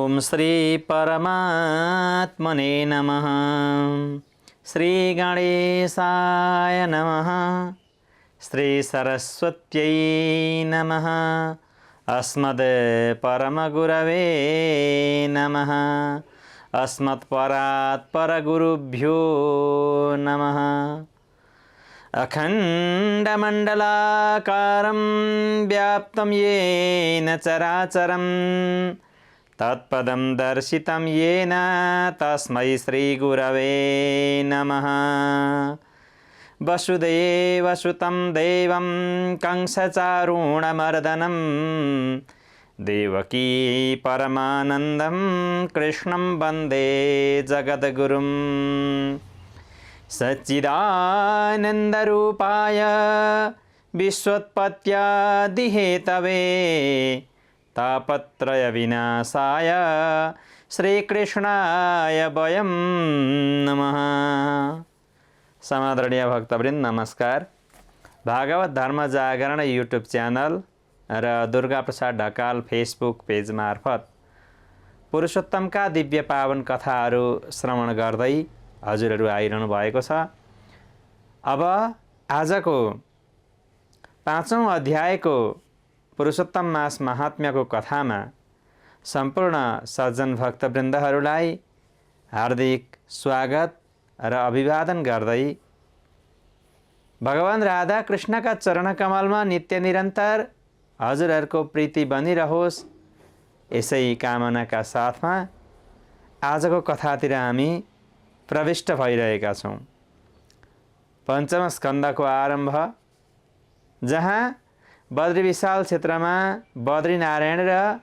ओम श्री परमात्मने नमः। श्री गणेशाय नमः। श्री सरस्वत्यै नमः। अस्मद् परमगुरवे नमः। अस्मत्परात् परगुरुभ्यो नमः। अखण्डमण्डलाकारं व्याप्तं येन चराचरं तत्पदं दर्शितं येन तस्मै श्रीगुरवे नमः। वसुदेवसुतं देवं कंसचारूणमर्दनं देवकी परमानन्दं कृष्णं वन्दे जगद्गुरुम्। सच्चिदानन्दरूपाय विश्वोत्पत्त्यादिहेतवे तापत्रयविनाशाय श्रीकृष्णाय वयं नमः। समादरणीय भक्तवृन्द नमस्कार। भागवत धर्म जागरण युट्युब च्यानल र दुर्गा प्रसाद ढकाल फेसबुक पेज मार्फत पुरुषोत्तमका दिव्य पावन कथाहरू श्रवण गर्दै हजुरहरू आइरहनु भएको छ। अब आजको 5औं अध्यायको पुरुषोत्तम मास महात्म्यको कथामा सम्पूर्ण सज्जन भक्तवृन्दहरूलाई हार्दिक स्वागत र अभिवादन गर्दै भगवान राधा कृष्णका चरण कमलमा नित्य निरन्तर हजुरहरूको प्रीति बनिरहोस् यसै कामनाका साथमा आजको कथातिर हामी प्रविष्ट भइरहेका छौं। पञ्चम स्कन्धको आरम्भ, जहाँ बद्री विशाल क्षेत्रमा बद्रीनारायण र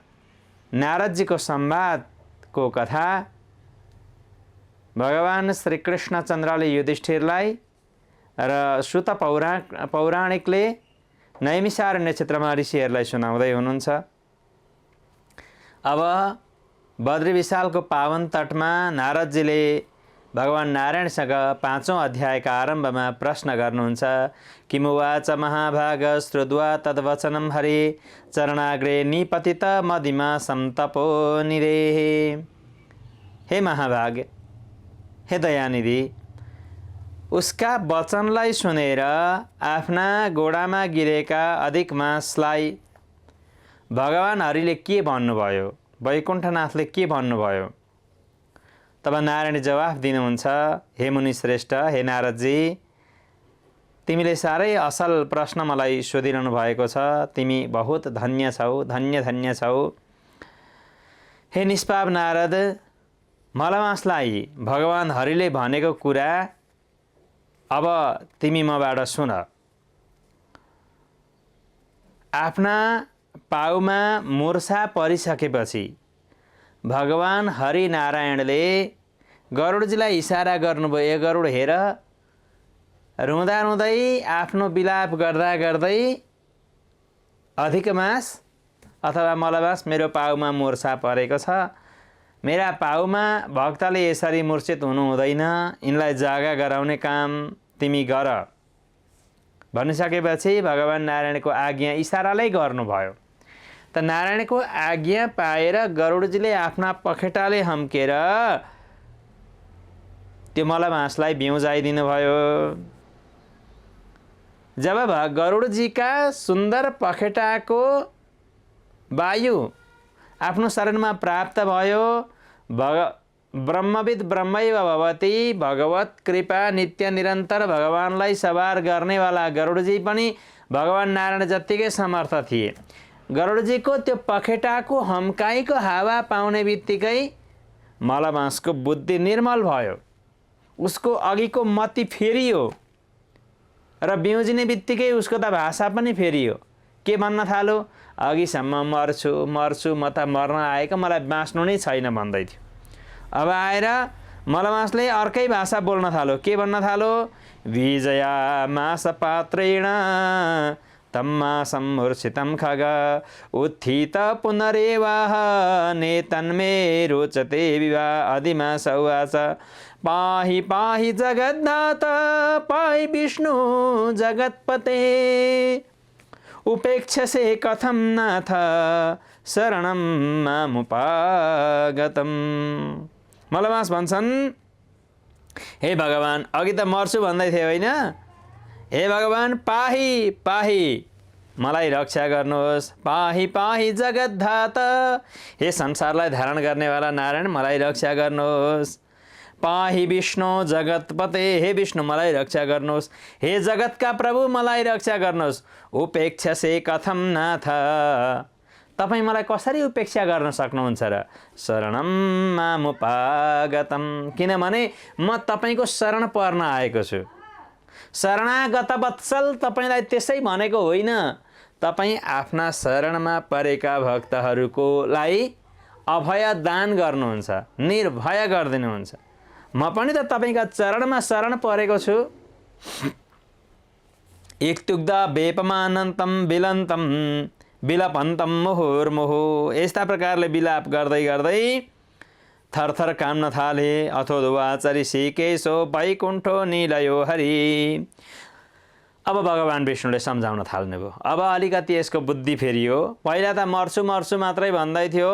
नारदजीको संवादको कथा भगवान श्री कृष्णचन्द्रले युधिष्ठिरलाई र सुत पौराणिकले नैमिषारण्य क्षेत्रमा ऋषिहरूलाई सुनाउँदै हुनुहुन्छ। अब बद्री विशालको पावन तटमा नारदजीले भगवान नारायणसँग 5औं अध्यायका आरम्भमा प्रश्न गर्नुहुन्छ। किमुवाच महाभाग श्रुत्वा तद्वचनं हरि चरणाग्रे निपतित मदिमा संतपो निरेः। हे महाभाग, हे दयानिधि, उसका वचनलाई सुनेर आफ्ना गोडामा गिरेका अधिक मासलाई भगवान हरिले के भन्नुभयो, वैकुण्ठनाथले के भन्नुभयो? तब नारायण जवाफ दिनुहुन्छ, हे मुनि श्रेष्ठ, हे नारदजी, तिमीले साह्रै असल प्रश्न मलाई सोधिरहनु भएको छ। तिमी बहुत धन्य छौ, धन्य छौ। हे निष्पाप नारद, मलमासलाई भगवान हरिले भनेको कुरा अब तिमी मबाट सुन। आफ्ना पाउमा मूर्छा परिसकेपछि भगवान हरि नारायणले गरुडजीलाई इशारा गर्नुभयो, ए गरुड हेर, रुँदा रुँदै आफ्नो विलाप गर्दा गर्दै अधिक मास अथवा मलमास मेरो पाउमा मूर्छा परेको छ। मेरा पाउमा भक्तले यसरी मूर्छित हुनु हुँदैन, यिनलाई जागा गराउने काम तिमी गर भनिसकेपछि भगवान नारायणको आज्ञा इशारालाई गर्नुभयो। त नारायणको आज्ञा पाएर गरुडजीले आफ्ना पखेटाले हम्केर त्यो मलमासलाई बिउजाइदिनु भयो। जब गरुडजीका सुन्दर पखेटाको वायु आफ्नो शरीरमा प्राप्त भयो, ब्रह्मविद ब्रह्मैव भवति, भगवत कृपा नित्य निरन्तर भगवानलाई सवार गर्नेवाला गरुडजी पनि भगवान नारायण जत्तिकै समर्थ थिए। गरुडजीको त्यो पखेटाको हम्काइको हावा पाउने बित्तिकै मलमासको बुद्धि निर्मल भयो, उसको अघिको मति फेरियो र बिउजिने बित्तिकै उसको त भाषा पनि फेरियो। के भन्न थाल्यो? अघिसम्म मर्छु मर्छु, म त मर्न आएको, मलाई बाँच्नु नै छैन भन्दै थियो। अब आएर मलमासले अर्कै भाषा बोल्न थाल्यो। के भन्न थाल्यो? विजया मास पात्रेण तम्मासं मूर्छितं खग उत्थित पुनरेवाह नेतन्मे रोचते विवाह अधिमास उवाच पाहि पाहि जगन्नाथ पाहि विष्णु जगत्पते उपेक्षसे कथं नाथ शरणं मामुपागतम्। मलमास भन्छन्, हे भगवान, अघि त मर्छु भन्दै थियो होइन? हे भगवान, पाही पाही मलाई रक्षा गर्नुहोस्। पाही पाही जगद्धाता, हे संसारलाई धारण गर्नेवाला नारायण मलाई रक्षा गर्नुहोस्। पाही विष्णु जगतपते, हे विष्णु मलाई रक्षा गर्नुहोस्। हे जगतका प्रभु मलाई रक्षा गर्नुहोस्। उपेक्षा से कथम नाथ, तपाईँ मलाई कसरी उपेक्षा गर्न सक्नुहुन्छ र? शरणं मामुपागतम, किनभने म तपाईँको शरण पर्न आएको छु। शरणागत वत्सल, तपाईँलाई त्यसै भनेको होइन, तपाईँ आफ्ना शरणमा परेका भक्तहरूको लागि अभय दान गर्नुहुन्छ, निर्भय गरिदिनुहुन्छ। म पनि त तपाईँका चरणमा शरण परेको छु। इत्युक्त वेपमानन्तं विलन्तं विलपन्तम मुहुर्मुहु, यस्ता प्रकारले विलाप गर्दै गर्दै थरथर काम्न थाले। अथोद्वाच ऋषिकेशो वैकुण्ठो निलयो हरि। अब भगवान विष्णुले सम्झाउन थाल्नुभयो। अब अलिकति यसको बुद्धि फेरियो। पहिला त मर्छु मर्छु मात्रै भन्दै थियो।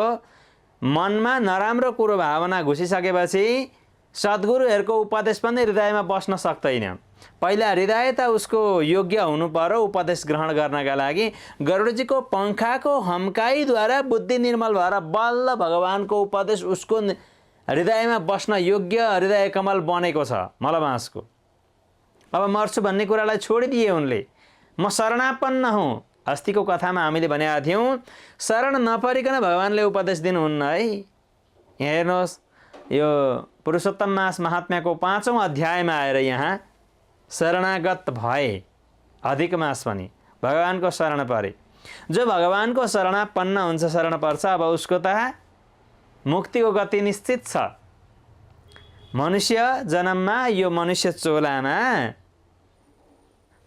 मनमा नराम्रो कुरो भावना घुसिसकेपछि सद्गुरुहरूको उपदेश पनि हृदयमा बस्न सक्दैन। पहिला हृदय त उसको योग्य हुनु पर्यो उपदेश ग्रहण गर्नका लागि। गरुडजीको पङ्खाको हम्काइद्वारा बुद्धि निर्मल भएर बल्ल भगवानको उपदेश उसको हृदयमा बस्न योग्य हृदय कमल बनेको छ मलमासको। अब मर्छु भन्ने कुरालाई छोडिदिए उनले। म शरणापन्न हुँ। अस्तिको कथामा हामीले भनेका थियौँ, शरण नपरिकन भगवानले उपदेश दिनुहुन्न है। यहाँ हेर्नुहोस्, यो पुरुषोत्तम मास महात्म्यको 5औं अध्यायमा आएर यहाँ शरणागत भए, अधिक मास पनि भगवानको शरण परे। जो भगवानको शरणापन्न हुन्छ, शरण पर्छ, अब उसको त मुक्तिको गति निश्चित छ। मनुष्य जन्ममा यो मनुष्य चोलामा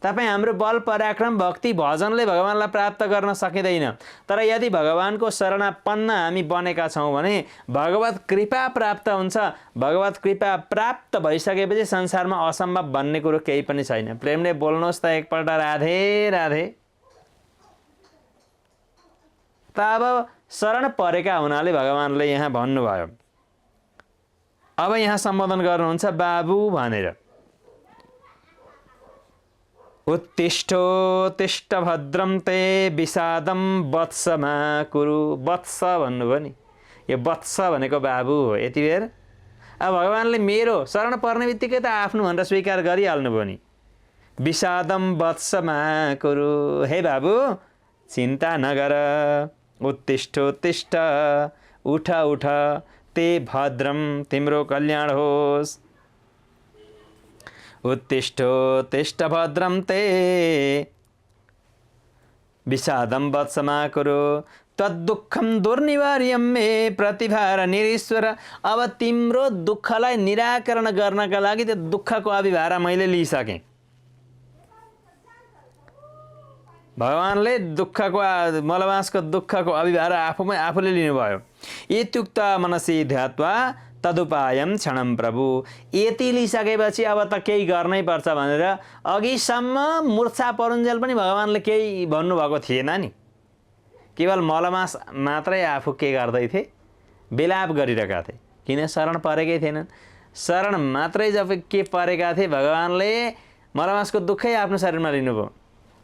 तपाईँ हाम्रो बल पराक्रम भक्ति भजनले भगवानलाई प्राप्त गर्न सकिँदैन। तर यदि भगवानको शरणापन्न हामी बनेका छौँ भने भगवत कृपा प्राप्त हुन्छ। भगवत कृपा प्राप्त भइसकेपछि संसारमा असम्भव भन्ने कुरो केही पनि छैन। प्रेमले बोल्नुहोस् त एकपल्ट राधे राधे। त अब शरण परेका हुनाले भगवानले यहाँ भन्नुभयो। अब यहाँ सम्बोधन गर्नुहुन्छ बाबु भनेर। उत्तिष्ठोत्तिष्ठ भद्रं ते विषादं वत्स मा कुरु। वत्स भन्नुभयो नि, यो वत्स भनेको बाबु हो। यति बेर अब भगवानले मेरो शरण पर्ने बित्तिकै त आफ्नो भनेर स्वीकार गरिहाल्नुभयो नि। विषादं वत्स मा कुरु, हे बाबु चिन्ता नगर। उत्तिष्ठोत्तिष्ठ, उठ उठ, ते भद्रम, तिम्रो कल्याण होस्। उत्तिष्ठोत्तिष्ठ भद्रम ते विषादं वत्स मा कुरु। तद्दुःखं दुर्निवार्यं मे प्रतिभार निरीश्वर। अब तिम्रो दुःखलाई निराकरण गर्नका लागि त्यो दुःखको अभिभार मैले लिइसकेँ। भगवानले दुःखको मलमासको दुःखको अभिभार आफूले लिनुभयो। इत्युक्त मनसी ध्यात्वा तदुपायम क्षणम प्रभु। यति लिइसकेपछि अब त केही गर्नै पर्छ भनेर अघिसम्म मूर्छा परुन्जेल पनि भगवानले केही भन्नुभएको थिएन नि। केवल मलमास मात्रै आफू के गर्दै थिए, विलाप गरिरहेका थिए। किन? शरण परेकै थिएनन्। शरण मात्रै जब के परेका थिए भगवानले मलमासको दुःखै आफ्नो शरीरमा लिनुभयो।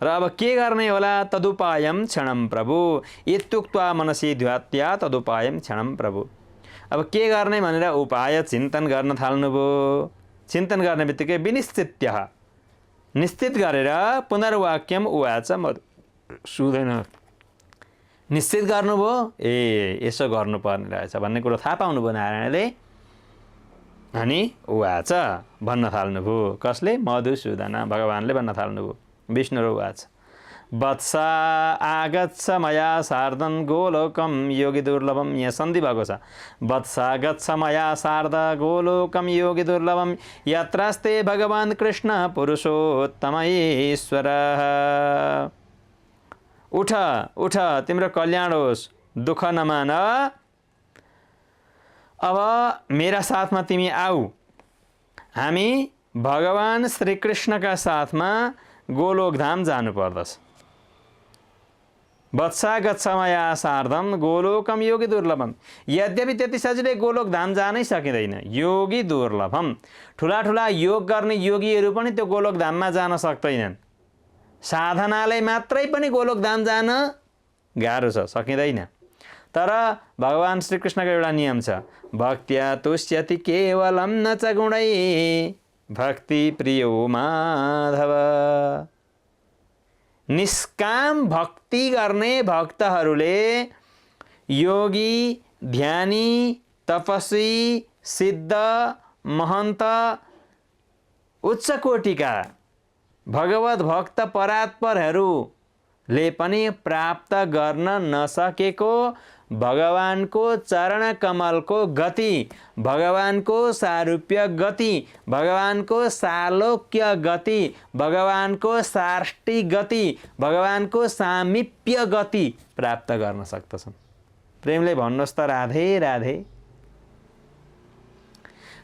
र अब के गर्ने होला? तदुपायम क्षणम प्रभु। इत्युक्त्वा मनसी ध्यात्या तदुपायम क्षणम प्रभु। अब के गर्ने भनेर उपाय चिन्तन गर्न थाल्नुभयो। चिन्तन गर्ने बित्तिकै विनिश्चित्य, निश्चित गरेर पुनर्वाक्यम उवाच मधुसूदन, निश्चित गर्नुभयो। यसो गर्नुपर्ने रहेछ भन्ने कुरो थाहा पाउनुभयो नारायणले। अनि उवाच भन्न थाल्नुभयो। कसले? मधुसूदन, भगवानले भन्न थाल्नुभयो। विष्णु उवाच वत्स आगच्छ मया सार्धं गोलोकं योगी दुर्लभम। यहाँ सन्धि भएको छ। वत्स आगच्छ मया सार्ध गोलोकं योगी दुर्लभम यत्रस्ते भगवान् कृष्ण पुरुषोत्तम ईश्वर। उठ उठ, तिम्रो कल्याण होस्, दुःख नमान। अब मेरा साथमा तिमी आऊ। हामी भगवान श्रीकृष्णका साथमा गोलोकधाम जानु पर्दछ। वत्सा गच्छ मया सार्धम गोलोकम योगी दुर्लभम। यद्यपि त्यति सजिलै गोलोक धाम जानै सकिँदैन। योगी दुर्लभम, ठुला ठुला योग गर्ने योगीहरू पनि त्यो गोलोक धाममा जान सक्दैनन्। साधनाले मात्रै पनि गोलोक धाम जान गाह्रो छ, सकिँदैन। तर भगवान श्रीकृष्णको एउटा नियम छ, भक्त्या तुष्यति केवलम न च गुणै भक्ति प्रियो माधव। निष्काम भक्ति गर्ने भक्तहरूले योगी, ध्यानी, तपस्वी, सिद्ध, महन्त, उच्च कोटिका भगवत भक्त परात्परहरूले पनि प्राप्त गर्न नसकेको भगवानको चरण कमलको गति, भगवानको सारूप्य गति, भगवानको सालोक्य गति, भगवानको साष्टी गति, भगवानको सामिप्य गति प्राप्त गर्न सक्दछन्। प्रेमले भन्नुहोस् त राधे राधे।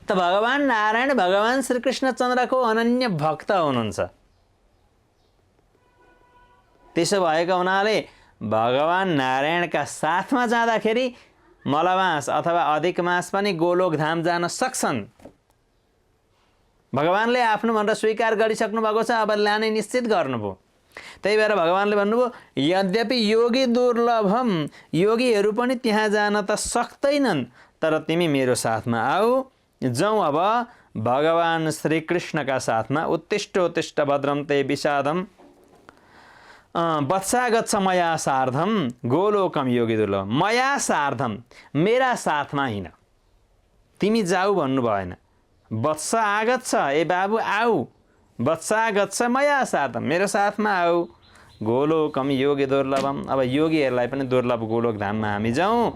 त भगवान नारायण भगवान श्रीकृष्णचन्द्रको अनन्य भक्त हुनुहुन्छ। त्यसो भएको हुनाले भगवान नारायणका साथमा जाँदाखेरि मलमास अथवा अधिक मास पनि गोलोक धाम जान सक्छन्। भगवानले आफ्नो भनेर स्वीकार गरिसक्नु भएको छ, अब लाने निश्चित गर्नुभयो। त्यही भएर भगवानले भन्नुभयो यद्यपि योगी दुर्लभम, योगीहरू पनि त्यहाँ जान त सक्दैनन्, तर तिमी मेरो साथमा आऊ। जाउँ अब भगवान श्रीकृष्णका साथमा। उत्तिष्ठ भद्रम ते विषादम वत्सा गच्छ मया सार्धम गोलोकम योगी दुर्लभम। मया सार्धम, मेरा साथमा हिँड, तिमी जाऊ भन्नु भएन। वत्सा आगच्छ, ए बाबु आऊ। वत्सा गच्छ मया सार्धम, मेरो साथमा आऊ। गोलोकम योगी दुर्लभम, अब योगीहरूलाई पनि दुर्लभ गोलोक धाममा हामी जाउँ।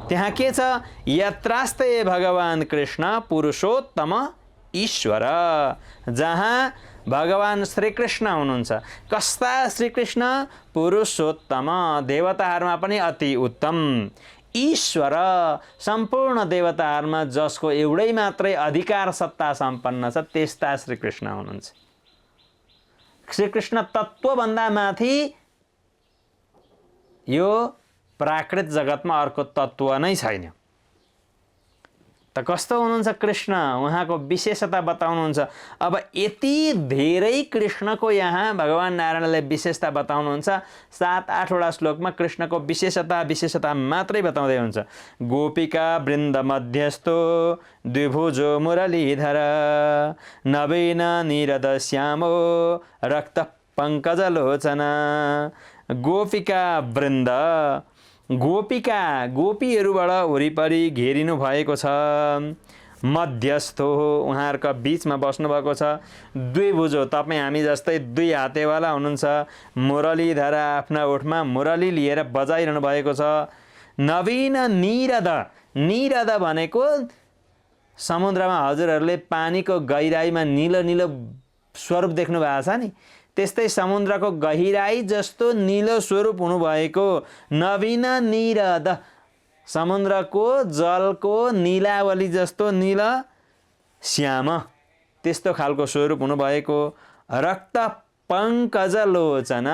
त्यहाँ के छ, यत्रास्ते भगवान कृष्ण पुरुषोत्तम ईश्वर, जहाँ भगवान श्रीकृष्ण हुनुहुन्छ। कस्ता श्रीकृष्ण? पुरुषोत्तम, देवताहरूमा पनि अति उत्तम। ईश्वर, सम्पूर्ण देवताहरूमा जसको एउटै मात्रै अधिकार सत्ता सम्पन्न छ, त्यस्ता श्रीकृष्ण हुनुहुन्छ। श्रीकृष्ण तत्त्वभन्दा माथि यो प्राकृत जगतमा अर्को तत्त्व नै छैन। त कस्तो हुनुहुन्छ कृष्ण? उहाँको विशेषता बताउनुहुन्छ। अब यति धेरै कृष्णको यहाँ भगवान नारायणले विशेषता बताउनुहुन्छ। 7-8वटा श्लोकमा कृष्णको विशेषता मात्रै बताउँदै हुन्छ। गोपिका वृन्द मध्यस्थो द्विभुजो मुरलीधर नवीन निरद श्यामो रक्त पङ्कजलोचन। गोपिका वृन्द, गोपिका, गोपीहरूबाट वरिपरि घेरिनु भएको छ। मध्यस्थो, उहाँहरूका बिचमा बस्नुभएको छ। द्विभुजो, तपाईँ हामी जस्तै दुई हातेवाला हुनुहुन्छ। मुरलीधर, आफ्ना ओठमा मुरली लिएर बजाइरहनु भएको छ। नवीन निरद, निरद भनेको समुद्रमा हजुरहरूले पानीको गहिराईमा निलो निलो स्वरूप देख्नु भएको छ नि, त्यस्तै समुद्रको गहिराई जस्तो निलो स्वरूप हुनुभएको नवीन निरद, समुद्रको जलको नीलावली जस्तो नील श्याम, त्यस्तो खालको स्वरूप हुनुभएको। रक्त पङ्कज लोचन,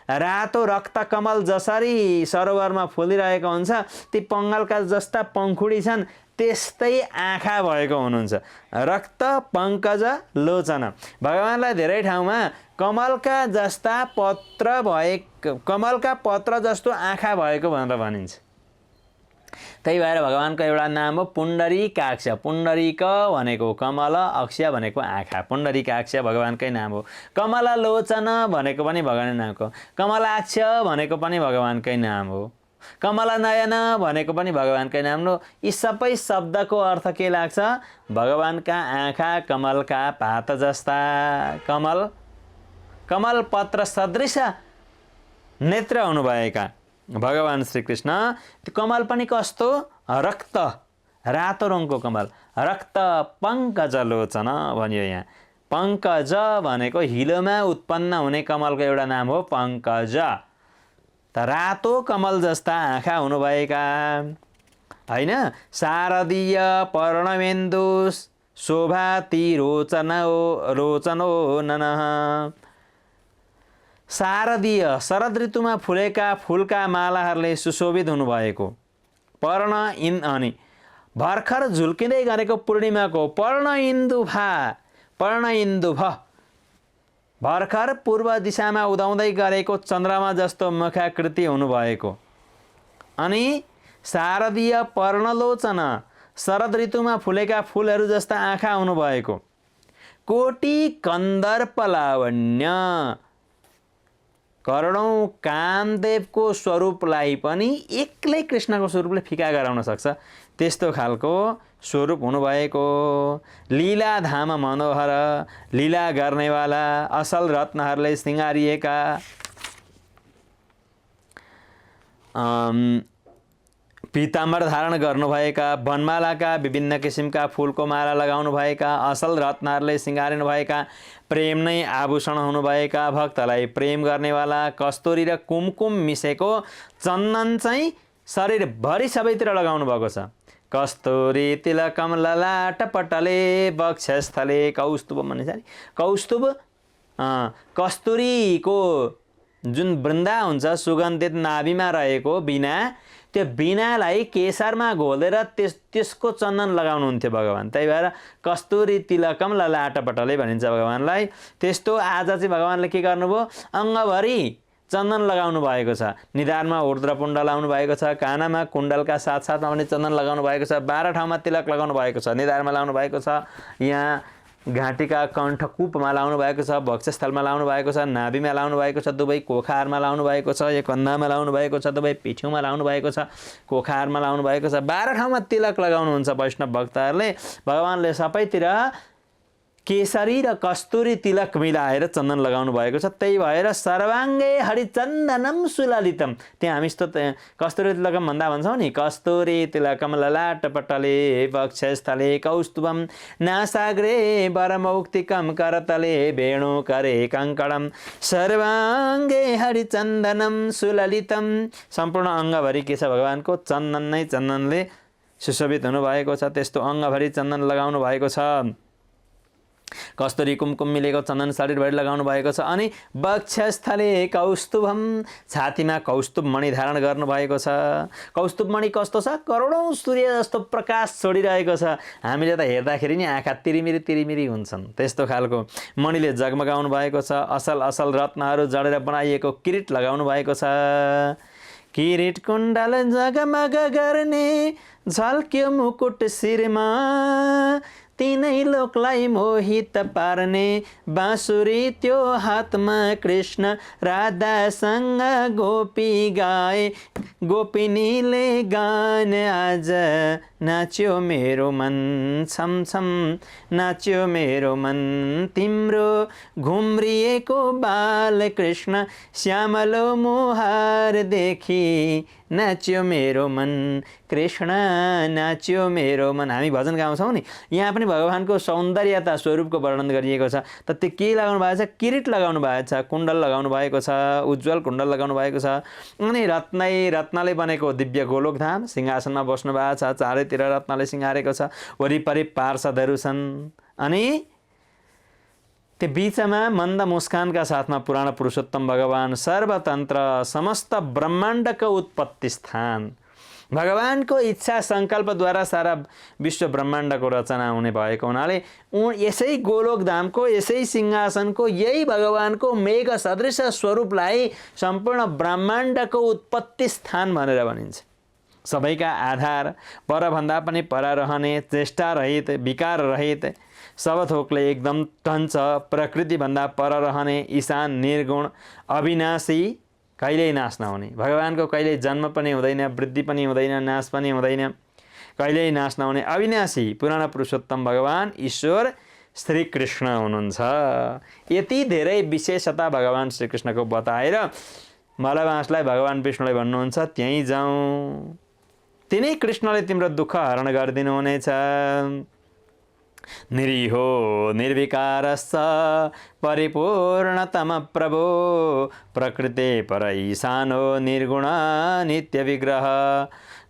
रातो रक्त कमल जसरी सरोवरमा फुलिरहेको हुन्छ, ती पङ्गलका जस्ता पङ्खुडी छन्, त्यस्तै आँखा भएको हुनुहुन्छ। रक्त पङ्कज लोचन, भगवानलाई धेरै ठाउँमा कमलका जस्ता पत्र भए, कमलका पत्र जस्तो आँखा भएको भनेर भनिन्छ। त्यही भएर भगवानको एउटा नाम हो पुण्डरीकाक्ष। पुण्डरीक भनेको कमल, अक्ष भनेको आँखा, पुण्डरीकाक्ष भगवानकै नाम हो। कमललोचन भनेको पनि भगवानकै नाम हो। कमलाक्ष भनेको पनि भगवानकै नाम हो। कमलनयन भनेको पनि भगवानकै नाम हो। यी सबै शब्दको अर्थ के लाग्छ? भगवानका आँखा कमलका पात जस्ता, कमल कमल पत्र सदृश नेत्र हुनुभएका भगवान श्रीकृष्ण। त्यो कमल पनि कस्तो? रक्त, रातो रङको कमल। रक्त पङ्कज लोचन भनियो यहाँ। पङ्कज भनेको हिलोमा उत्पन्न हुने कमलको एउटा नाम हो पङ्कज। त रातो कमल जस्ता आँखा हुनुभएका, होइन? शारदीय पर्णमेन्दु शोभाति रोचनो ननः। शारदीय शरद ऋतुमा फुलेका फुलका मालाहरूले सुशोभित हुनुभएको पर्ण अनि भर्खर झुल्किँदै गरेको पूर्णिमाको पर्ण इन्दुभ भर्खर पूर्व दिशामा उदाउँदै गरेको चन्द्रमा जस्तो मुखाकृति हुनुभएको अनि शारदीय पर्णलोचना शरद ऋतुमा फुलेका फुलहरू जस्ता आँखा हुनुभएको कोटी कन्दर्प लावण्य करोडौं कामदेवको स्वरूपलाई पनि एक्लै कृष्णको स्वरूपले फिका गराउन सक्छ त्यस्तो खालको स्वरूप हुनुभएको लीला धाम मनोहर लीला गर्नेवाला असल रत्नहरूले सिँगारिएका पीताम्बर धारण गर्नुभएका वनमालाका विभिन्न किसिमका फुलको माला लगाउनुभएका असल रत्नहरूले सिँगारिनुभएका प्रेम नै आभूषण हुनुभएका भक्तलाई प्रेम गर्नेवाला कस्तुरी र कुमकुम मिसेको चन्दन चाहिँ शरीरभरि सबैतिर लगाउनु भएको छ कस्तुरी तिलकम ललाट पटले वक्षस्थले कौस्तुभ भनिन्छ नि कौस्तुभ कस्तुरीको जुन वृन्दा हुन्छ सुगन्धित नाभिमा रहेको बिना त्यो बिनालाई केसरमा घोलेर त्यसको चन्दन लगाउनुहुन्थ्यो भगवान त्यही भएर कस्तुरी तिलकम ललाटपटले भनिन्छ भगवानलाई त्यस्तो आज चाहिँ भगवानले के गर्नुभयो अङ्गभरि चन्दन लगाउनु भएको छ निधारमा ऊर्ध्वपुण्ड लाउनु भएको छ कानामा कुण्डलका साथसाथमा पनि चन्दन लगाउनु भएको छ 12 ठाउँमा तिलक लगाउनु भएको छ निधारमा लाउनु भएको छ यहाँ घाँटीका कण्ठकूपमा लाउनु भएको छ वक्षस्थलमा लाउनु भएको छ नाभिमा लाउनु भएको छ दुवै कोखारमा लाउनु भएको छ एक कन्धामा लाउनु भएको छ दुवै पिठ्यौमा लाउनु भएको छ कोखारमा लाउनु भएको छ 12 ठाउँमा तिलक लगाउनुहुन्छ वैष्णव भक्तहरूले भगवानले सबैतिर केसरी र कस्तुरी तिलक मिलाएर चन्दन लगाउनु भएको छ त्यही भएर सर्वाङ्गे हरिचन्दनम सुललितम त्यहाँ हामी यस्तो कस्तुरी तिलकम भन्दा भन्छौँ नि कस्तुरी तिलकम ललाटपटले वक्षस्थले कौस्तुभम नासाग्रे वरमौक्तिकम करतले वेणु करे कङ्कणम सर्वाङ्गे हरिचन्दनम सुललितम सम्पूर्ण अङ्गभरि के छ भगवानको चन्दन नै चन्दनले सुशोभित हुनुभएको छ त्यस्तो अङ्गभरि चन्दन लगाउनु भएको छ कस्तुरी कुमकुम मिलेको चन्दन शरीरभरि लगाउनु भएको छ अनि वक्षस्थले कौस्तुभम छातीमा कौस्तुभ मणि धारण गर्नुभएको छ कौस्तुभ मणि कस्तो छ करोडौं सूर्य जस्तो प्रकाश छोडिरहेको छ हामीले त हेर्दाखेरि नि आँखा तिरिमिरी हुन्छन् त्यस्तो खालको मणिले जगमगाउनु भएको छ असल रत्नहरू जडेर बनाइएको किरीट लगाउनु भएको छ किरीट कुण्डल जगमग गर्ने झल्क्यो मुकुट शिरमा तीनै लोकलाई मोहित पार्ने बाँसुरी त्यो हातमा कृष्ण राधासँग गोपी गाए गोपिनीले गान आज नाच्यो मेरो मन छम छम नाच्यो मेरो मन तिम्रो घुम्रिएको बाल कृष्ण श्यामलो मुहार देखि नाच्यो मेरो मन कृष्ण नाच्यो मेरो मन हामी भजन गाउँछौँ नि यहाँ पनि भगवानको सौन्दर्यता स्वरूपको वर्णन गरिएको छ त त्यो के लगाउनु भएको छ किरीट लगाउनु भएको छ कुण्डल लगाउनु भएको छ उज्जवल कुण्डल लगाउनु भएको छ अनि रत्नले बनेको दिव्य गोलोकधाम सिंहासनमा बस्नु भएको छ चारैतिर रत्नले सिंगारेको छ वरिपरि पार्षदहरू छन् अनि त्यो बीचमा मन्द मुस्कानका साथमा पुराण पुरुषोत्तम भगवान सर्वतन्त्र समस्त ब्रह्माण्डको उत्पत्ति स्थान भगवानको इच्छा सङ्कल्पद्वारा सारा विश्व ब्रह्माण्डको रचना हुने भएको हुनाले यसै गोलोकधामको यसै सिंहासनको यही भगवानको मेघ सदृश स्वरूपलाई सम्पूर्ण ब्रह्माण्डको उत्पत्ति स्थान भनेर भनिन्छ सबैका आधार परभन्दा पनि पर रहने चेष्टा रहित विकार रहित सब थोकले एकदम टन्छ प्रकृतिभन्दा पर रहने ईशान निर्गुण अविनाशी कहिल्यै नाश नहुने भगवानको कहिल्यै जन्म पनि हुँदैन वृद्धि पनि हुँदैन नाश पनि हुँदैन कहिल्यै नाश नहुने अविनाशी पुराण पुरुषोत्तम भगवान ईश्वर श्री कृष्ण हुनुहुन्छ यति धेरै विशेषता भगवान श्रीकृष्णको बताएर मलवासलाई भगवान विष्णुले भन्नुहुन्छ त्यहीँ जाउँ तिनै कृष्णले तिम्रो दुःख हरण गरिदिनु हुनेछ निरीहो निर्विकारस्स परिपूर्णतम प्रभो प्रकृते पर ईशानो निर्गुण नित्य विग्रह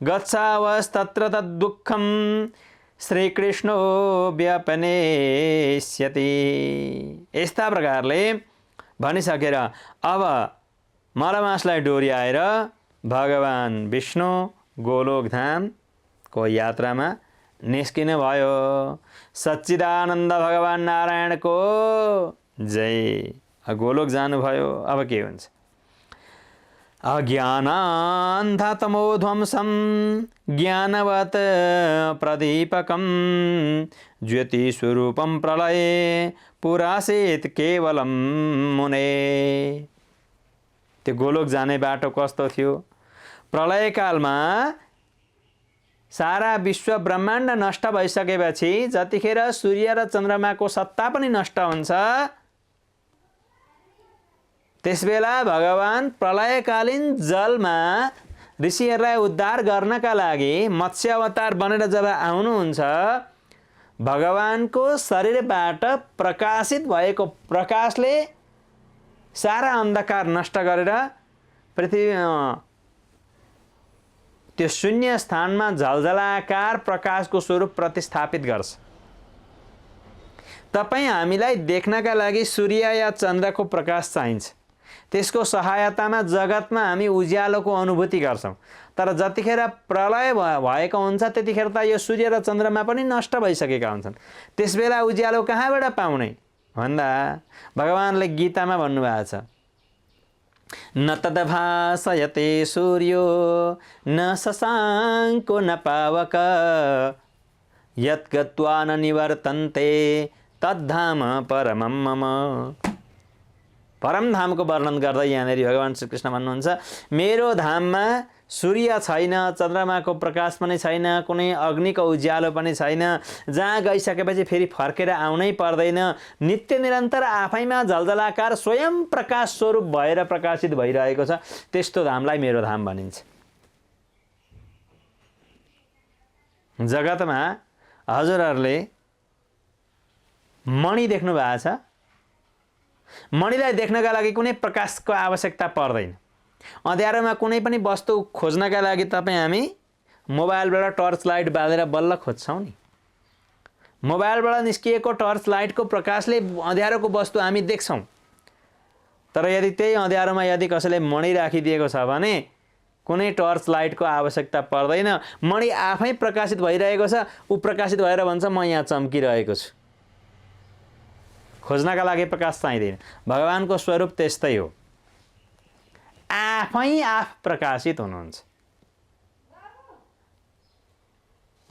गच्छावस्तत्र तद्दुःखं श्रीकृष्णो व्यपनेष्यति यस्ता प्रकारले भनिसकेर अब मलमासलाई डोर्याएर भगवान विष्णु गोलोकधामको यात्रामा निस्किनु भयो। सच्चिदानन्द भगवान नारायणको जय। गोलोक जानुभयो। अब के हुन्छ? अज्ञानान्धतमोध्वंसं ज्ञानवत् प्रदीपकं ज्योतिस्वरूपं प्रलये पुरासीत् केवलं मुने। त्यो गोलोक जाने बाटो कस्तो थियो? प्रलयकालमा सारा विश्व ब्रह्माण्ड नष्ट भइसकेपछि जतिखेर सूर्य र चन्द्रमाको सत्ता पनि नष्ट हुन्छ, त्यसबेला भगवान प्रलयकालीन जलमा ऋषिहरूलाई उद्धार गर्नका लागि मत्स्य अवतार बनेर जब आउनुहुन्छ, भगवानको शरीरबाट प्रकाशित भएको प्रकाशले सारा अन्धकार नष्ट गरेर पृथ्वी त्यो शून्य स्थानमा झलझलाकार प्रकाशको स्वरूप प्रतिस्थापित गर्छ। तपाईँ हामीलाई देख्नका लागि सूर्य या चन्द्रको प्रकाश चाहिन्छ। त्यसको सहायतामा जगतमा हामी उज्यालोको अनुभूति गर्छौँ। तर जतिखेर प्रलय भएको हुन्छ त्यतिखेर त यो सूर्य र चन्द्रमा पनि नष्ट भइसकेका हुन्छन्। त्यसबेला उज्यालो कहाँबाट पाउने भन्दा भगवानले गीतामा भन्नुभएको छ, न तद्भासयते सूर्यो न शशाङ्को न पावक यद्गत्वा न निवर्तन्ते तद्धाम परमं मम। परमधामको वर्णन गर्दै यहाँनिर भगवान श्रीकृष्ण भन्नुहुन्छ, मेरो धाममा सूर्य छैन, चन्द्रमाको प्रकाश पनि छैन, कुनै अग्निको उज्यालो पनि छैन, जहाँ गइसकेपछि फेरि फर्केर आउनै पर्दैन, नित्य निरन्तर आफैमा झलझलाकार स्वयं प्रकाश स्वरूप भएर प्रकाशित भइरहेको छ। त्यस्तो धामलाई मेरो धाम भनिन्छ। जगतमा हजुरहरूले मणि देख्नु भएको छ? मणिलाई देख्नका लागि कुनै प्रकाशको आवश्यकता पर्दैन। अँध्यारोमा कुनै पनि वस्तु खोज्नका लागि हामी मोबाइलबाट टर्च लाइट बालेर बल्ल खोज्छौँ नि। मोबाइलबाट निस्किएको टर्च लाइटको प्रकाशले अँध्यारोको वस्तु हामी देख्छौँ। तर यदि त्यही अँध्यारोमा यदि कसैले मणि राखिदिएको छ भने कुनै टर्च लाइटको आवश्यकता पर्दैन। मणि आफै प्रकाशित भइरहेको छ, ऊ प्रकाशित भएर भन्छ म यहाँ चम्किरहेको छु। खोज्नका लागि प्रकाश चाहिँदैन। भगवानको स्वरूप त्यस्तै हो, आफै आफ प्रकाशित हुनुहुन्छ।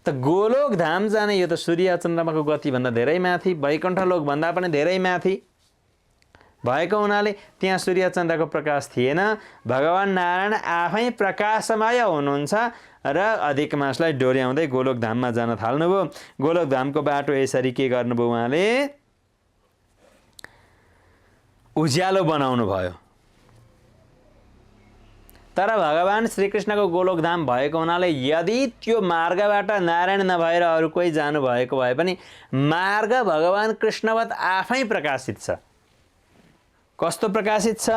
त गोलोक धाम जाने यो त सूर्य चन्द्रमाको गतिभन्दा धेरै माथि, वैकुण्ठ लोकभन्दा पनि धेरै माथि भएको हुनाले त्यहाँ सूर्य चन्द्रको प्रकाश थिएन। भगवान नारायण आफै प्रकाशमय हुनुहुन्छ र अधिक मासलाई डोर्याउँदै गोलोक धाममा जान थाल्नुभयो। गोलोक धामको बाटो यसरी के गर्नुभयो? उहाँले उज्यालो बनाउनु भयो। तर भगवान श्रीकृष्णको गोलोकधाम भएको हुनाले यदि त्यो मार्गबाट नारायण नभएर अरू कोही जानुभएको भए पनि मार्ग भगवान कृष्णवत आफै प्रकाशित छ। कस्तो प्रकाशित छ?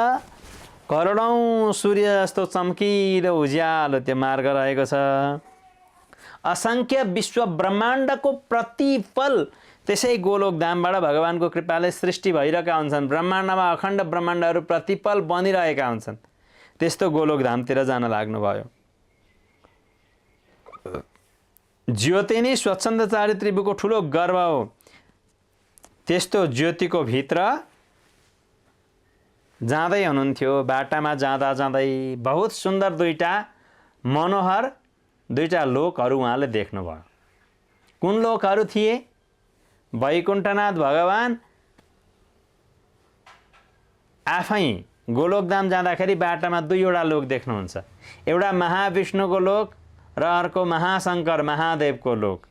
करोडौं सूर्य जस्तो चम्किलो उज्यालो त्यो मार्ग रहेको छ। असंख्य विश्व ब्रह्माण्डको प्रतिफल त्यसै गोलोकधामबाट भगवानको कृपाले सृष्टि भइरहेका हुन्छन्। ब्रह्माण्डमा अखण्ड ब्रह्माण्डहरू प्रतिफल बनिरहेका हुन्छन्। त्यस्तो गोलोकधामतिर जान लाग्नुभयो। ज्योति नै स्वच्छन्द चारित्र्यको ठुलो गर्व हो। त्यस्तो ज्योतिको भित्र जाँदै हुनुहुन्थ्यो। बाटामा जाँदा जाँदै बहुत सुन्दर मनोहर दुईटा लोकहरू उहाँले देख्नुभयो। कुन लोकहरू थिए? वैकुण्ठनाथ भगवान आफै गोलोकधाम जाँदाखेरि बाटामा दुईवटा लोक देख्नुहुन्छ। एउटा महाविष्णुको लोक र अर्को महाशङ्कर महादेवको लोक।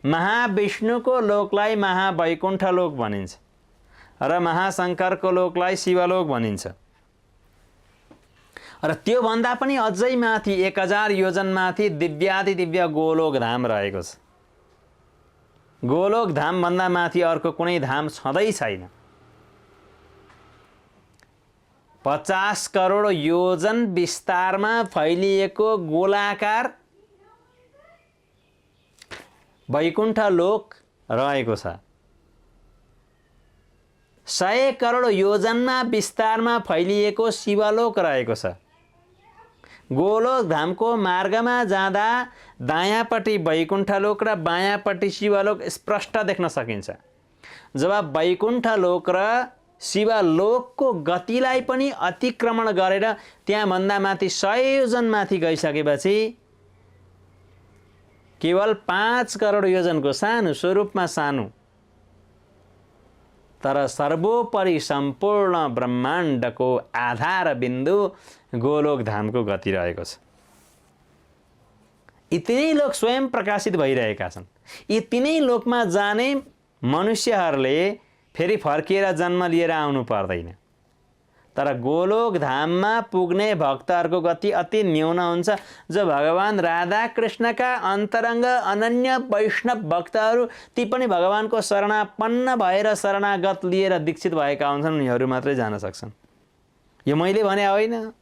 महाविष्णुको लोकलाई महावैकुण्ठ लोक भनिन्छ र महाशङ्करको लोकलाई शिवलोक भनिन्छ। र त्यो भन्दा पनि अझै माथि 1000 योजन माथि दिव्याति दिव्य गोलोकधाम रहेको छ। गोलोकधाम भन्दा माथि अर्को कुनै धाम छँदै छैन। 50 करोड योजन विस्तारमा फैलिएको गोलाकार वैकुण्ठ लोक रहेको छ। 100 करोड योजनमा विस्तारमा फैलिएको शिवलोक रहेको छ। गोलोक धामको मार्गमा जाँदा दायाँपट्टि वैकुण्ठ लोक र बायाँपट्टि शिवलोक स्पष्ट देख्न सकिन्छ। जब वैकुण्ठ लोक र शिवलोकको गतिलाई पनि अतिक्रमण गरेर त्यहाँभन्दा माथि 100 योजन माथि गइसकेपछि केवल 5 करोड योजनको सानो स्वरूपमा सानो तर सर्वोपरि सम्पूर्ण ब्रह्माण्डको आधार बिन्दु गोलोक धामको गति रहेको छ। यी तिनै लोक स्वयं प्रकाशित भइरहेका छन्। यी तिनै लोकमा जाने मनुष्यहरूले फेरि फर्किएर जन्म लिएर आउनु पर्दैन। तर गोलोक धाममा पुग्ने भक्तहरूको गति अति न्यून हुन्छ। जो भगवान राधा कृष्णका अन्तरङ्ग अनन्य वैष्णव भक्तहरू ती पनि भगवानको शरणापन्न भएर शरणागत लिएर दीक्षित भएका हुन्छन्, उनीहरू मात्रै जान सक्छन्। यो मैले भने होइन,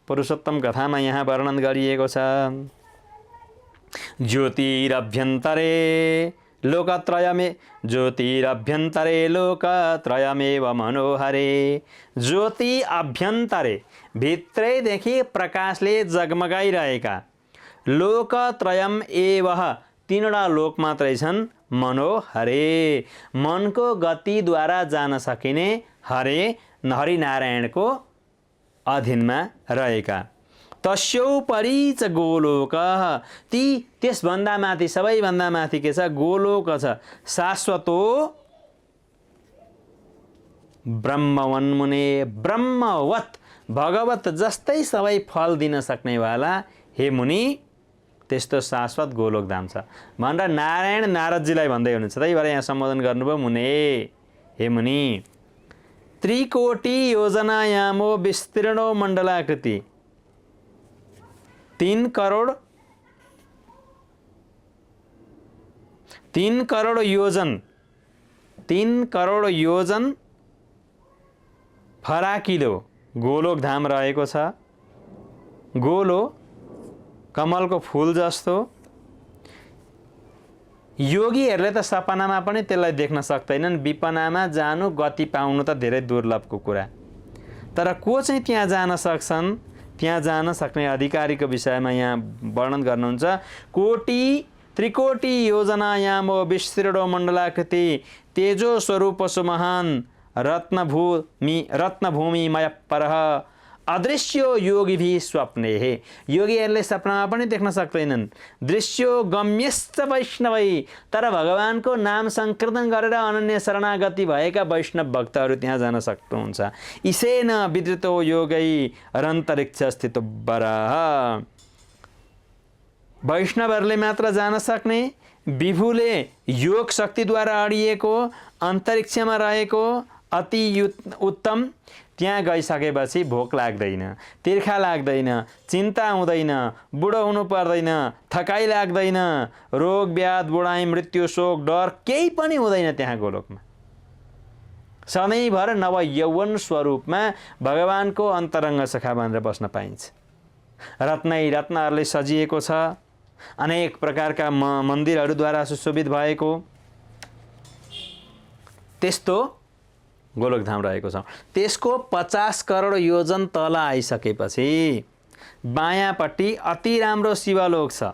पुरुषोत्तम कथामा यहाँ वर्णन गरिएको छ। ज्योतिरभ्यन्तरे लोकत्रयमे ज्योतिरभ्यन्तरे लोकत्रयमेव मनोहरे। ज्योति अभ्यन्तरे भित्रैदेखि प्रकाशले जगमगाइरहेका लोकत्रयम एव तीनवटा लोक मात्रै छन् मनोहरे। मनको गतिद्वारा जान सकिने हरिनारायणको अधीनमा रहेका। तस्योपरि च गोलोक त्यसभन्दा माथि सबैभन्दा माथि के छ? गोलोक छ। शाश्वतो ब्रह्मवन्मुने ब्रह्मवत् भगवत जस्तै सबै फल दिन सक्नेवाला हे मुनि त्यस्तो शाश्वत गोलोक धाम छ भनेर नारायण नारदजीलाई भन्दै हुनुहुन्छ। त्यही भएर यहाँ सम्बोधन गर्नुभयो मुने हे मुनि। त्रिकोटी योजनायामो विस्तीर्णो मण्डलाकृति 3 करोड योजन फराकिलो गोलोक धाम रहेको छ। गोलो कमलको फूल जस्तो। योगीहरूले त सपनामा पनि त्यसलाई देख्न सक्दैनन्। विपनामा जानु गति पाउनु त धेरै दुर्लभको कुरा। तर को चाहिँ त्यहाँ जान सक्छन्? त्यहाँ जान सक्ने अधिकारीको विषयमा यहाँ वर्णन गर्नुहुन्छ। त्रिकोटी योजनायामो विस्तीर्णो मण्डलाकृति तेजो स्वरूप सुमहान रत्नभूमिमय परः अदृश्यो योगी भी स्वप्ने हे। योगीहरूले सपनामा पनि देख्न सक्दैनन्। दृश्यो गम्यश्च वैष्णवै तर भगवानको नाम संकीर्तन गरेर अनन्य शरणागति भएका वैष्णव भक्तहरू त्यहाँ जान सक्नुहुन्छ। ईशेन विद्रुतो योगै अरन्तरिक्ष स्थितो वराह। वैष्णवहरूले मात्र जान सक्ने विभुले योग शक्तिद्वारा अडिएको अन्तरिक्षमा रहेको अति उत्तम त्यहाँ गइसकेपछि भोक लाग्दैन, तिर्खा लाग्दैन, चिन्ता हुँदैन, बुढो हुनु पर्दैन, थकाइ लाग्दैन, रोग व्याध बुढाइ मृत्यु शोक डर केही पनि हुँदैन। त्यहाँ गोलोकमा सधैँभर नव यौवन स्वरूपमा भगवानको अन्तरङ्ग सखा भनेर बस्न पाइन्छ। रत्नहरूले सजिएको छ। अनेक प्रकारका मन्दिरहरूद्वारा सुशोभित भएको त्यस्तो गोलोक धाम रहेको छ। त्यसको 50 करोड योजन तल आइसकेपछि बायाँपट्टि अति राम्रो शिवलोक छ।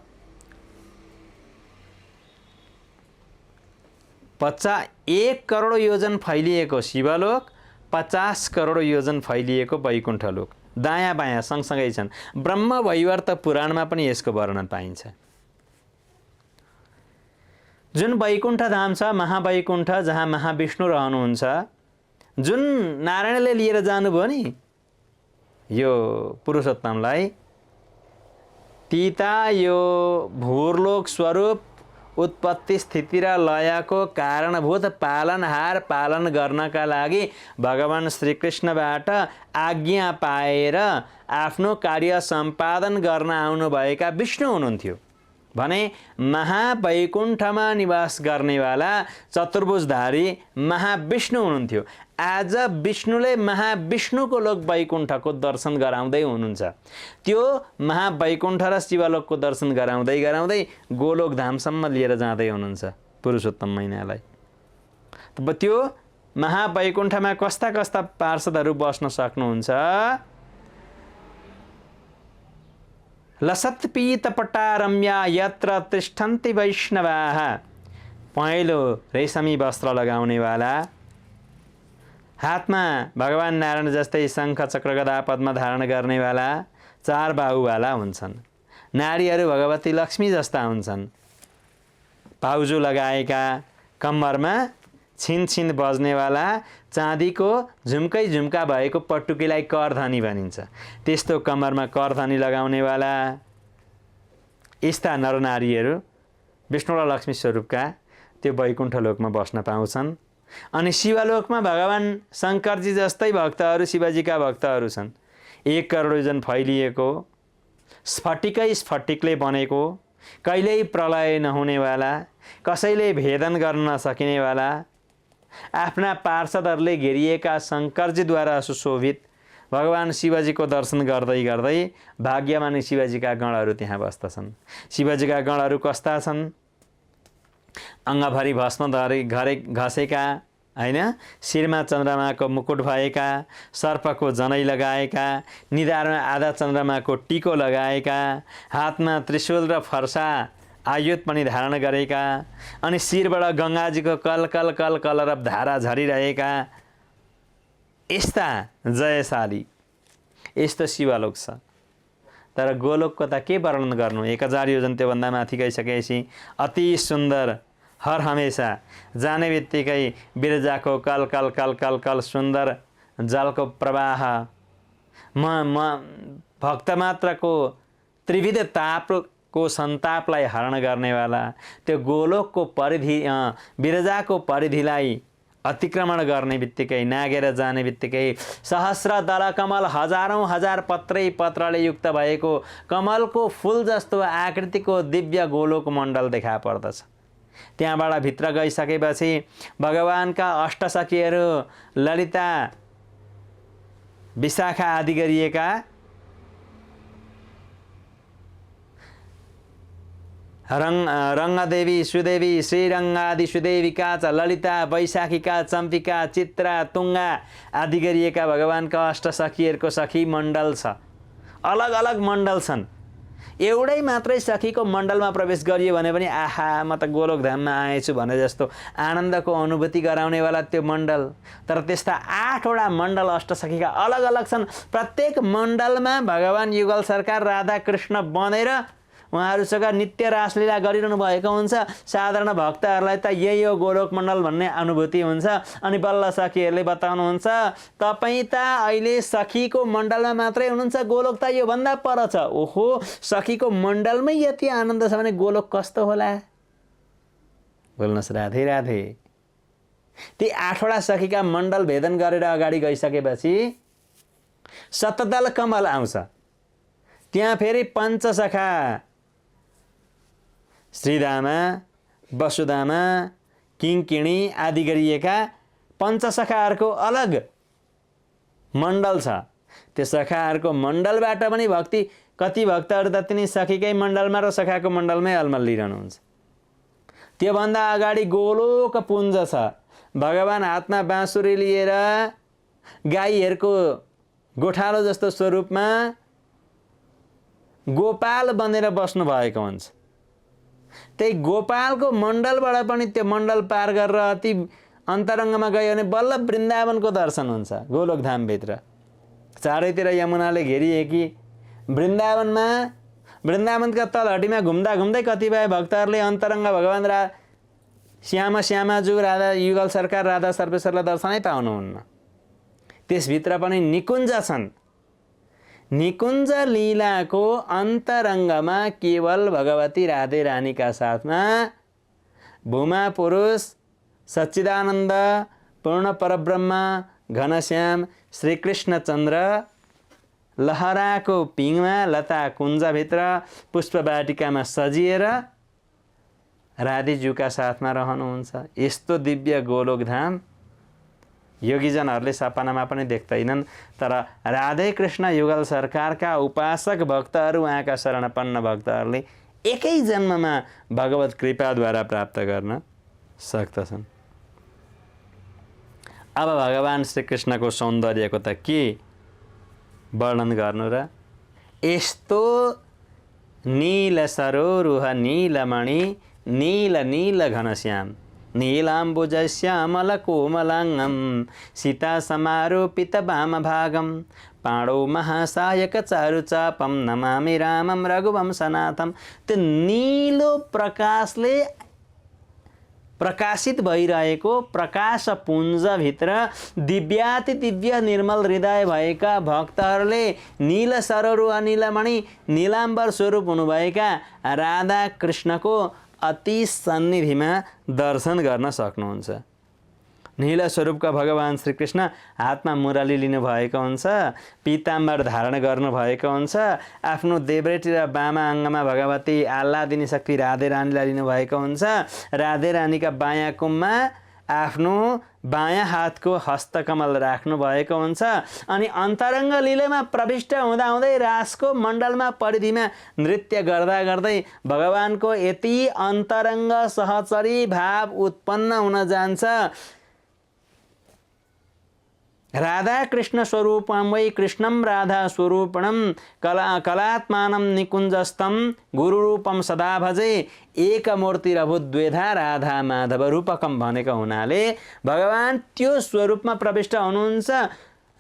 1 करोड योजन फैलिएको शिवलोक, 50 करोड योजन फैलिएको वैकुण्ठ लोक दायाँ बायाँ सँगसँगै छन्। ब्रह्म वैवर्त पुराणमा पनि यसको वर्णन पाइन्छ। जुन वैकुण्ठ धाम छ महावैकुण्ठ जहाँ महाविष्णु रहनुहुन्छ, जुन नारायणले लिएर जानुभयो नि यो पुरुषोत्तमलाई, तीता यो भूर्लोक स्वरूप उत्पत्ति स्थिति र लयको कारणभूत पालनहार पालन गर्नका लागि भगवान श्रीकृष्णबाट आज्ञा पाएर आफ्नो कार्य सम्पादन गर्न आउनुभएका विष्णु हुनुहुन्थ्यो भने महावैकुण्ठमा निवास गर्नेवाला चतुर्भुजधारी महाविष्णु हुनुहुन्थ्यो। आज विष्णुले महाविष्णुको लोक वैकुण्ठको दर्शन गराउँदै हुनुहुन्छ। त्यो महावैकुण्ठ र शिवलोकको दर्शन गराउँदै गराउँदै गोलोक धामसम्म लिएर जाँदै हुनुहुन्छ पुरुषोत्तम मैनालाई। त्यो महावैकुण्ठमा कस्ता कस्ता पार्षदहरू बस्न सक्नुहुन्छ? लसत्पीतपटारम्या यत्र तिष्ठन्ति वैष्णवाः, पहेँलो रेशमी वस्त्र लगाउनेवाला, हातमा भगवान नारायण जस्तै शङ्ख चक्र गदा पद्म धारण गर्नेवाला, चार बाहुवाला हुन्छन्। नारीहरू भगवती लक्ष्मी जस्ता हुन्छन्। पाउजु लगाएका, कम्मरमा छिन छिन बज्नेवाला, चाँदीको झुम्कै झुम्का भएको पटुकीलाई करधनी भनिन्छ। त्यस्तो कम्मरमा करधनी लगाउनेवाला यस्ता नरनारीहरू विष्णु र लक्ष्मी स्वरूपका त्यो वैकुण्ठ लोकमा बस्न पाउँछन्। अनि शिवलोकमा भगवान शङ्करजी जस्तै भक्तहरू, शिवजीका भक्तहरू छन्। 1 करोड योजन फैलिएको, स्फटिकै स्फटिकले बनेको, कहिल्यै प्रलय नहुनेवाला, कसैले भेदन गर्न नसकिनेवाला, आफ्ना पार्षदहरूले घेरिएका शङ्करजीद्वारा सुशोभित भगवान शिवजीको दर्शन गर्दै गर्दै भाग्यमानी शिवजीका गणहरू त्यहाँ बस्दछन्। शिवजीका गणहरू कस्ता छन्? अङ्गभरि भस्म घसेका, हैन, शिरमा चन्द्रमाको मुकुट भएका, सर्पको जनै लगाएका, निधारमा आधा चन्द्रमाको टिको लगाएका, हातमा त्रिशूल र फर्सा आयुध पनि धारण गरेका, अनि शिरबाट गङ्गाजीको कल कल कल कलरब धारा झरिरहेका, यस्ता जयशाली यस्तो शिवलोक छ। तर गोलोकको त के वर्णन गर्नु? 1000 योजन त्योभन्दा माथि गइसकेपछि अति सुन्दर, हर हमेशा जाने बित्तिकै बिरजाको कल कल कल कल कल सुन्दर जलको प्रवाह, म भक्त मात्रको त्रिविध तापको सन्तापलाई हरण गर्नेवाला त्यो गोलोकको परिधि, बिरजाको परिधिलाई अतिक्रमण गर्ने बित्तिकै, नागेर जाने बित्तिकै सहस्र दल कमल, हजारौँ हजार पत्रले युक्त भएको कमलको फुल जस्तो आकृतिको दिव्य गोलोक मण्डल देखा पर्दछ। त्यहाँबाट भित्र गइसकेपछि भगवानका अष्टसखीहरू ललिता, विशाखा आदि गरिएका रङ्गदेवी, सुदेवी, श्रीरङ्गादि सुदेविका च ललिता, वैशाखिका, चम्पिका, चित्रा, तुङ्गा आदि गरिएका भगवानका अष्टसखीहरूको सखी मण्डल छ। अलग अलग मण्डल छन्। एउटै मात्रै सखीको मण्डलमा प्रवेश गरियो भने पनि आहा म त गोलोकधाममा आएछु भने जस्तो आनन्दको अनुभूति गराउनेवाला त्यो मण्डल। तर त्यस्ता 8वटा मण्डल अष्टसखीका अलग अलग छन्। प्रत्येक मण्डलमा भगवान युगल सरकार राधा कृष्ण बनेर उहाँहरूसँग नित्य रासलीला गरिरहनु भएको हुन्छ। साधारण भक्तहरूलाई त यही हो गोलोक मण्डल भन्ने अनुभूति हुन्छ। अनि बल्ल सखीहरूले बताउनुहुन्छ, तपाईँ त अहिले सखीको मण्डलमा मात्रै हुनुहुन्छ, गोलोक त योभन्दा पर छ। ओहो, सखीको मण्डलमै यति आनन्द छ भने गोलोक कस्तो होला? बोल्नुहोस् राधे राधे। ती 8वटा सखीका मण्डल भेदन गरेर अगाडि गइसकेपछि सतदल कमल आउँछ। त्यहाँ फेरि पञ्चसखा श्रीदामा, वसुदामा, किङ्किणी आदि गरिएका पञ्चसखाहरूको अलग मण्डल छ। त्यो सखाहरूको मण्डलबाट पनि भक्ति, कति भक्तहरू त तिनी सखीकै मण्डलमा र सखाको मण्डलमै अलमल्लिरहनुहुन्छ। त्योभन्दा अगाडि गोलोक पुञ्ज छ। भगवान हातमा बाँसुरी लिएर गाईहरूको गोठालो जस्तो स्वरूपमा गोपाल बनेर बस्नु भएको हुन्छ। त्यही गोपालको मण्डलबाट पनि त्यो मण्डल पार गरेर अति अन्तरङ्गमा गयो भने बल्ल वृन्दावनको दर्शन हुन्छ। गोलोकधामभित्र चारैतिर यमुनाले घेरिएकी वृन्दावनमा, वृन्दावनका तलहटीमा घुम्दा घुम्दै कतिपय भक्तहरूले अन्तरङ्ग भगवान श्यामाजु, राधा युगल सरकार, राधा सर्वेश्वरलाई दर्शनै पाउनुहुन्न। त्यसभित्र पनि निकुञ्ज छन्। निकुञ्ज लीलाको अन्तरङ्गमा केवल भगवती राधे रानीका साथमा भूमा पुरुष सच्चिदानन्द पूर्ण परब्रह्म घनश्याम श्रीकृष्णचन्द्र लहराको पिङमा लता कुञ्जभित्र पुष्पवाटिकामा सजिएर राधेज्यूका साथमा रहनुहुन्छ। यस्तो दिव्य गोलोकधाम योगीजनहरूले सपनामा पनि देख्दैनन्। तर राधे कृष्ण युगल सरकारका उपासक भक्तहरू, उहाँका शरणपन्न भक्तहरूले एकै जन्ममा भगवत कृपाद्वारा प्राप्त गर्न सक्दछन्। अब भगवान श्रीकृष्णको सौन्दर्यको त के वर्णन गर्नु र। यस्तो नील सरोरुह नीलमणि नील नील घनश्याम नीलाम्बुजश्यामल कोमलाङ्गं सीता समारोपित वामभागं पाणौ महासायक चारुचापम नमामि रामं रघुवंशनाथम। त्यो नीलो प्रकाशले प्रकाशित भइरहेको प्रकाशपुञ्जभित्र दिव्याति दिव्य निर्मल हृदय भएका भक्तहरूले नील सरोरुह नीलमणि नीलाम्बर स्वरूप हुनुभएका राधा कृष्णको अति सन्निधिमा दर्शन गर्न सक्नुहुन्छ। नील स्वरूपका भगवान श्रीकृष्ण हातमा मुरली लिनुभएको हुन्छ, पीताम्बर धारण गर्नुभएको हुन्छ, आफ्नो देब्रेटी र बामा अङ्गमा भगवती आह्लादिनी शक्ति राधे रानीलाई लिनुभएको हुन्छ। राधे रानीका बायाँ कुममा आफ्नो बायाँ हातको हस्तकमल राख्नु भएको हुन्छ अनि अन्तरङ्ग लीलामा प्रविष्ट हुँदा हुँदै रासको मण्डलमा परिधिमा नृत्य गर्दा गर्दै भगवानको यति अन्तरङ्ग सहचरी भाव उत्पन्न हुन जान्छ। राधा कृष्ण स्वरूपं वै कृष्णं राधा स्वरूपणं कलात्मानं निकुञ्जस्थं गुरुरूपं सदा भजे एकमूर्तिरभूद्वेधा राधा माधव रूपकम भनेको हुनाले भगवान त्यो स्वरूपमा प्रविष्ट हुनुहुन्छ।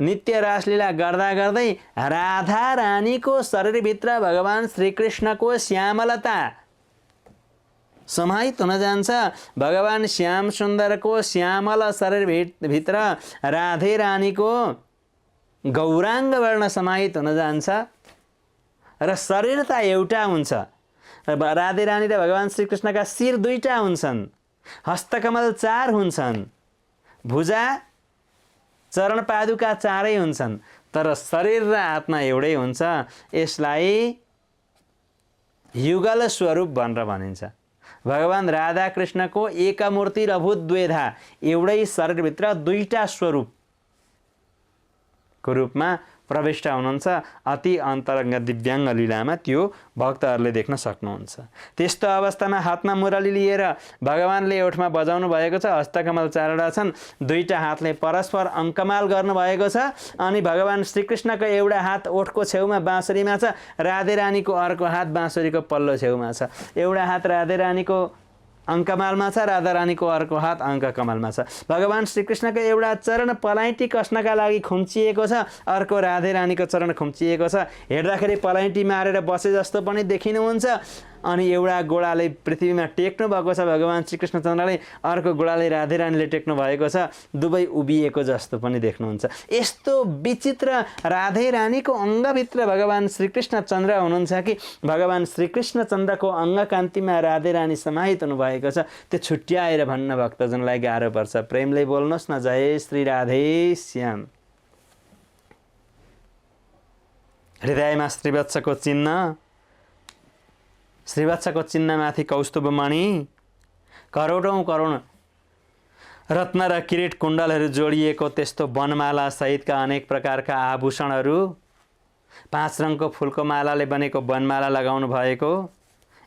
नित्य रासलीला गर्दा गर्दै राधा रानीको शरीरभित्र भगवान श्रीकृष्णको श्यामलता समाहित हुन जान्छ। भगवान श्याम सुन्दरको श्यामल शरीरभित्र राधे रानीको गौराङ्ग वर्ण समाहित हुन जान्छ र शरीर त एउटा हुन्छ। राधे रानी र भगवान श्रीकृष्णका शिर दुईटा हुन्छन्, हस्तकमल 4 हुन्छन्, भुजा चरण पादुका 4 हुन्छन्, तर शरीर र आत्मा एउटै हुन्छ। यसलाई युगल स्वरूप भनेर भनिन्छ। भगवान राधा कृष्णको एकमूर्ति र भूद्वेधा एउटै शरीरभित्र दुईटा स्वरूपको रूपमा प्रविष्ट हुनुहुन्छ। अति अन्तरङ्ग दिव्याङ्ग लीलामा त्यो भक्तहरूले देख्न सक्नुहुन्छ। त्यस्तो अवस्थामा हातमा मुरली लिएर भगवानले ओठमा बजाउनु भएको छ, हस्तकमल 4 छन्, दुईटा हातले परस्पर अङ्कमाल गर्नुभएको छ अनि भगवान श्रीकृष्णको एउटा हात ओठको छेउमा बाँसुरीमा छ, राधे रानीको अर्को हात बाँसुरीको पल्लो छेउमा छ। एउटा हात राधे रानीको अङ्कमालमा छ, राधा रानीको अर्को हात अङ्ककमलमा छ। भगवान श्रीकृष्णको एउटा चरण पलाइटी कस्नका लागि खुम्चिएको छ, अर्को राधे रानीको चरण खुम्चिएको छ। हेर्दाखेरि पलाइटी मारेर बसे जस्तो पनि देखिनुहुन्छ अनि एउटा गोडाले पृथ्वीमा टेक्नु भएको छ भगवान श्रीकृष्णचन्द्रले, अर्को गोडाले राधे रानीले टेक्नु भएको छ, दुवै उभिएको जस्तो पनि देख्नुहुन्छ। यस्तो विचित्र राधे रानीको अङ्गभित्र भगवान श्रीकृष्णचन्द्र हुनुहुन्छ कि भगवान श्रीकृष्णचन्द्रको अङ्गकान्तिमा राधे रानी समाहित हुनुभएको छ। त्यो छुट्याएर भन्न भक्तजनलाई गाह्रो पर्छ। प्रेमले बोल्नुहोस् न, जय श्री राधे श्याम। हृदयमा श्रीवत्सको चिन्ह, श्रीवत्सको चिन्हमाथि कौस्तुभमणि, करोडौँ करोड रत्न र किरीट कुण्डलहरू जोडिएको त्यस्तो वनमाला सहितका अनेक प्रकारका आभूषणहरू, 5 रङको फुलको मालाले बनेको वनमाला लगाउनु भएको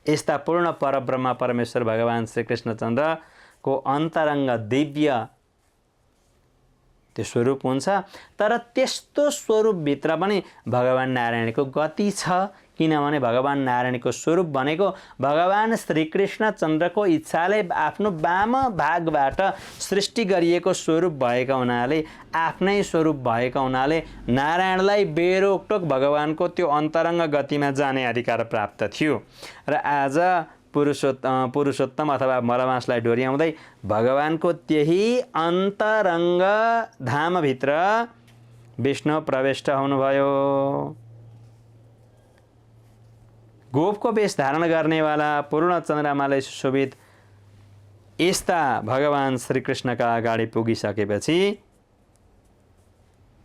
यस्ता पूर्ण परब्रह्म परमेश्वर भगवान श्रीकृष्णचन्द्रको अन्तरङ्ग दिव्य त्यो स्वरूप हुन्छ। तर त्यस्तो स्वरूपभित्र पनि भगवान नारायणको गति छ, किनभने भगवान नारायणको स्वरूप भनेको भगवान श्रीकृष्णचन्द्रको इच्छाले आफ्नो वाम भागबाट सृष्टि गरिएको स्वरूप भएको हुनाले, आफ्नै स्वरूप भएको हुनाले नारायणलाई बेरोकटोक भगवानको त्यो अन्तरङ्ग गतिमा जाने अधिकार प्राप्त थियो। र आज पुरुषोत्तम अथवा मलमासलाई डोर्याउँदै भगवानको त्यही अन्तरङ्ग धामभित्र विष्णु प्रविष्ट हुनुभयो। गोपको वेश धारण गर्नेवाला पूर्ण चन्द्रमाले सुशोभित यस्ता भगवान श्रीकृष्णका अगाडि पुगिसकेपछि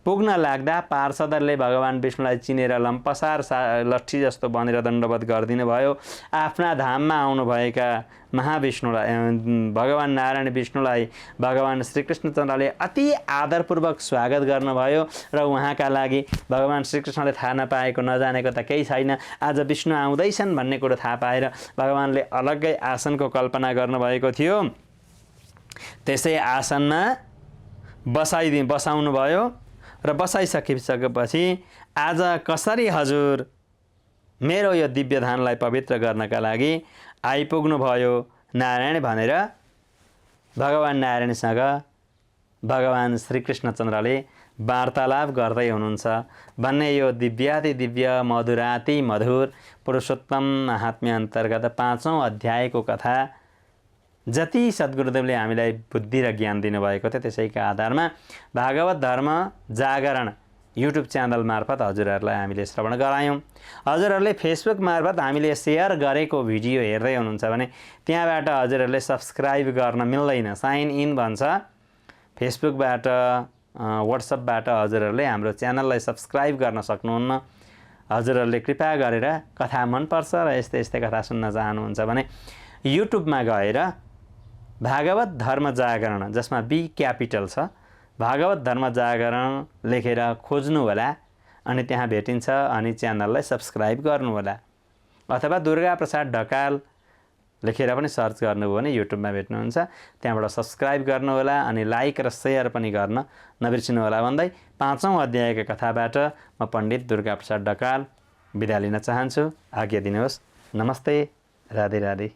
पुग्न लाग्दा पार्षदहरूले भगवान विष्णुलाई चिनेर लम्पसार लट्ठी जस्तो बनेर दण्डवत गरिदिनु भयो। आफ्ना धाममा आउनुभएका महाविष्णुलाई, भगवान नारायण विष्णुलाई भगवान श्रीकृष्णचन्द्रले अति आदरपूर्वक स्वागत गर्नुभयो र उहाँका लागि भगवान श्रीकृष्णले थाहा नपाएको, नजानेको त केही छैन, आज विष्णु आउँदैछन् भन्ने कुरो थाहा पाएर भगवानले अलग्गै आसनको कल्पना गर्नुभएको थियो। त्यसै आसनमा बसाउनु भयो र बसाइसकेपछि आज कसरी हजुर मेरो यो दिव्य धामलाई पवित्र गर्नका लागि आइपुग्नु भयो नारायण भनेर भगवान नारायणसँग भगवान श्रीकृष्णचन्द्रले वार्तालाप गर्दै हुनुहुन्छ भन्ने यो दिव्याति दिव्य मधुराति मधुर पुरुषोत्तम महात्म्य अन्तर्गत 5औं अध्यायको कथा जति सद्गुरुदेवले हामीलाई बुद्धि र ज्ञान दिनुभएको थियो त्यसैका आधारमा भागवत धर्म जागरण युट्युब च्यानल मार्फत हजुरहरूलाई हामीले श्रवण गरायौँ। हजुरहरूले फेसबुक मार्फत हामीले सेयर गरेको भिडियो हेर्दै हुनुहुन्छ भने त्यहाँबाट हजुरहरूले सब्सक्राइब गर्न मिल्दैन, साइन इन भन्छ। फेसबुकबाट व्हाट्सएपबाट हजुरहरूले हाम्रो च्यानललाई सब्सक्राइब गर्न सक्नुहुन्न। हजुरहरूले कृपया गरेर कथा मनपर्छ र यस्तै यस्तै कथा सुन्न चाहनुहुन्छ भने युट्युबमा गएर भागवत धर्म जागरण, जसमा बी क्यापिटल छ, भागवत धर्म जागरण लेखेर खोज्नु होला अनि त्यहाँ भेटिन्छ। अनि च्यानललाई सब्सक्राइब गर्नु होला, अथवा दुर्गा प्रसाद ढकाल लेखेर पनि सर्च गर्नुभयो भने युट्युबमा भेट्नुहुन्छ। त्यहाँबाट सब्सक्राइब गर्नु होला अनि लाइक र सेयर पनि गर्न नबिर्सिनु होला भन्दै 5औं अध्यायका कथाबाट म पण्डित दुर्गा प्रसाद ढकाल बिदा लिन चाहन्छु। आज्ञा दिनुहोस्। नमस्ते। राधे राधे।